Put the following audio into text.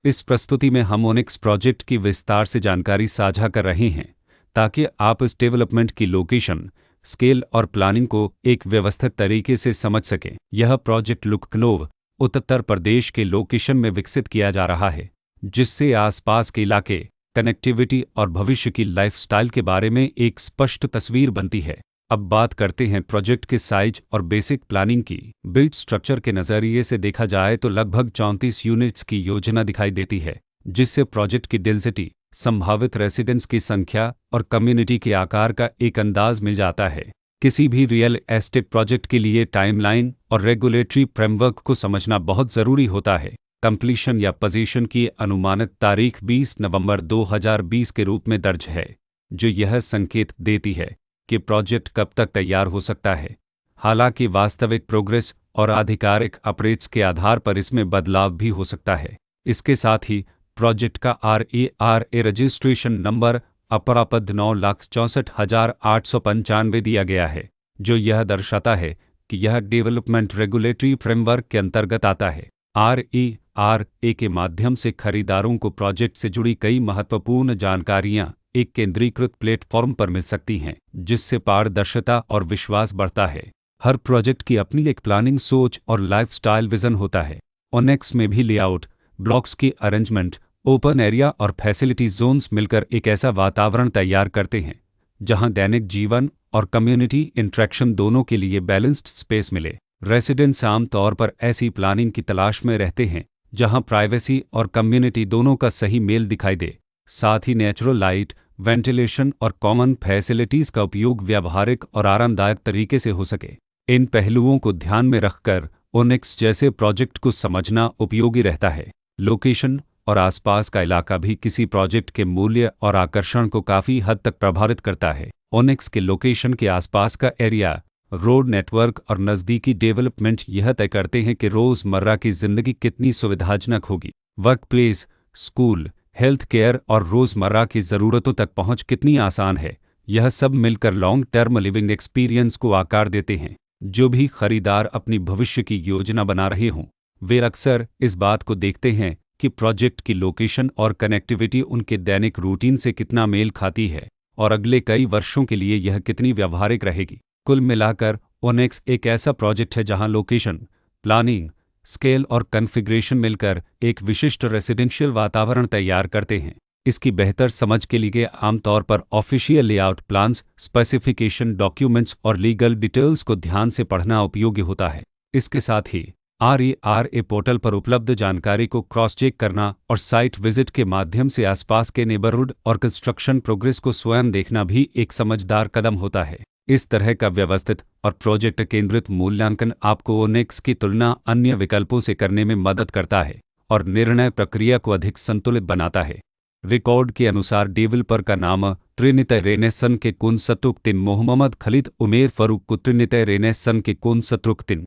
इस प्रस्तुति में हम ओनेक्स प्रोजेक्ट की विस्तार से जानकारी साझा कर रहे हैं ताकि आप इस डेवलपमेंट की लोकेशन, स्केल और प्लानिंग को एक व्यवस्थित तरीके से समझ सकें। यह प्रोजेक्ट लखनऊ, उत्तर प्रदेश के लोकेशन में विकसित किया जा रहा है, जिससे आसपास के इलाके, कनेक्टिविटी और भविष्य की लाइफस्टाइल के बारे में एक स्पष्ट तस्वीर बनती है। अब बात करते हैं प्रोजेक्ट के साइज और बेसिक प्लानिंग की। बिल्ड स्ट्रक्चर के नज़रिए से देखा जाए तो लगभग 34 यूनिट्स की योजना दिखाई देती है, जिससे प्रोजेक्ट की डेंसिटी, संभावित रेसिडेंट्स की संख्या और कम्युनिटी के आकार का एक अंदाज मिल जाता है। किसी भी रियल एस्टेट प्रोजेक्ट के लिए टाइमलाइन और रेगुलेटरी फ्रेमवर्क को समझना बहुत ज़रूरी होता है। कंप्लीशन या पोजीशन की अनुमानित तारीख 20 नवंबर 2020 के रूप में दर्ज है, जो यह संकेत देती है कि प्रोजेक्ट कब तक तैयार हो सकता है। हालांकि वास्तविक प्रोग्रेस और आधिकारिक अपडेट्स के आधार पर इसमें बदलाव भी हो सकता है। इसके साथ ही प्रोजेक्ट का RERA रजिस्ट्रेशन नंबर अपरापद 9,64,895 दिया गया है, जो यह दर्शाता है कि यह डेवलपमेंट रेगुलेटरी फ्रेमवर्क के अंतर्गत आता है। RERA के माध्यम से खरीदारों को प्रोजेक्ट से जुड़ी कई महत्वपूर्ण जानकारियां एक केंद्रीकृत प्लेटफॉर्म पर मिल सकती हैं, जिससे पारदर्शिता और विश्वास बढ़ता है। हर प्रोजेक्ट की अपनी एक प्लानिंग सोच और लाइफस्टाइल विजन होता है। ओनेक्स में भी लेआउट, ब्लॉक्स की अरेंजमेंट, ओपन एरिया और फैसिलिटी जोन्स मिलकर एक ऐसा वातावरण तैयार करते हैं जहां दैनिक जीवन और कम्युनिटी इंटरेक्शन दोनों के लिए बैलेंस्ड स्पेस मिले। रेसिडेंट्स आमतौर पर ऐसी प्लानिंग की तलाश में रहते हैं जहां प्राइवेसी और कम्युनिटी दोनों का सही मेल दिखाई दे। साथ ही नेचुरल लाइट, वेंटिलेशन और कॉमन फैसिलिटीज़ का उपयोग व्यावहारिक और आरामदायक तरीके से हो सके। इन पहलुओं को ध्यान में रखकर ओनेक्स जैसे प्रोजेक्ट को समझना उपयोगी रहता है। लोकेशन और आसपास का इलाका भी किसी प्रोजेक्ट के मूल्य और आकर्षण को काफ़ी हद तक प्रभावित करता है। ओनेक्स के लोकेशन के आसपास का एरिया, रोड नेटवर्क और नज़दीकी डेवलपमेंट यह तय करते हैं कि रोज़मर्रा की ज़िंदगी कितनी सुविधाजनक होगी। Work place, school, health care और रोज़मर्रा की ज़रूरतों तक पहुंच कितनी आसान है। यह सब मिलकर लॉन्ग टर्म लिविंग एक्सपीरियंस को आकार देते हैं। जो भी खरीदार अपनी भविष्य की योजना बना रहे हों, वे अक्सर इस बात को देखते हैं कि प्रोजेक्ट की लोकेशन और कनेक्टिविटी उनके दैनिक रूटीन से कितना मेल खाती है और अगले कई वर्षों के लिए यह कितनी व्यावहारिक रहेगी। कुल मिलाकर ओनेक्स एक ऐसा प्रोजेक्ट है जहां लोकेशन, प्लानिंग, स्केल और कॉन्फ़िगरेशन मिलकर एक विशिष्ट रेसिडेंशियल वातावरण तैयार करते हैं। इसकी बेहतर समझ के लिए आमतौर पर official layout plans, specification documents और लीगल डिटेल्स को ध्यान से पढ़ना उपयोगी होता है। इसके साथ ही RERA पोर्टल पर उपलब्ध जानकारी को क्रॉस चेक करना और साइट विजिट के माध्यम से आसपास के नेबरहुड और कंस्ट्रक्शन प्रोग्रेस को स्वयं देखना भी एक समझदार कदम होता है। इस तरह का व्यवस्थित और प्रोजेक्ट केंद्रित मूल्यांकन आपको ओनेक्स की तुलना अन्य विकल्पों से करने में मदद करता है और निर्णय प्रक्रिया को अधिक संतुलित बनाता है। रिकॉर्ड के अनुसार डेवलपर का नाम त्रिनितय रेनेसन के कुन सत्रुक्तिन मोहम्मद खलीद उमेर फरूक को त्रिनितय रेनेसन के कुन सत्रुक्तिन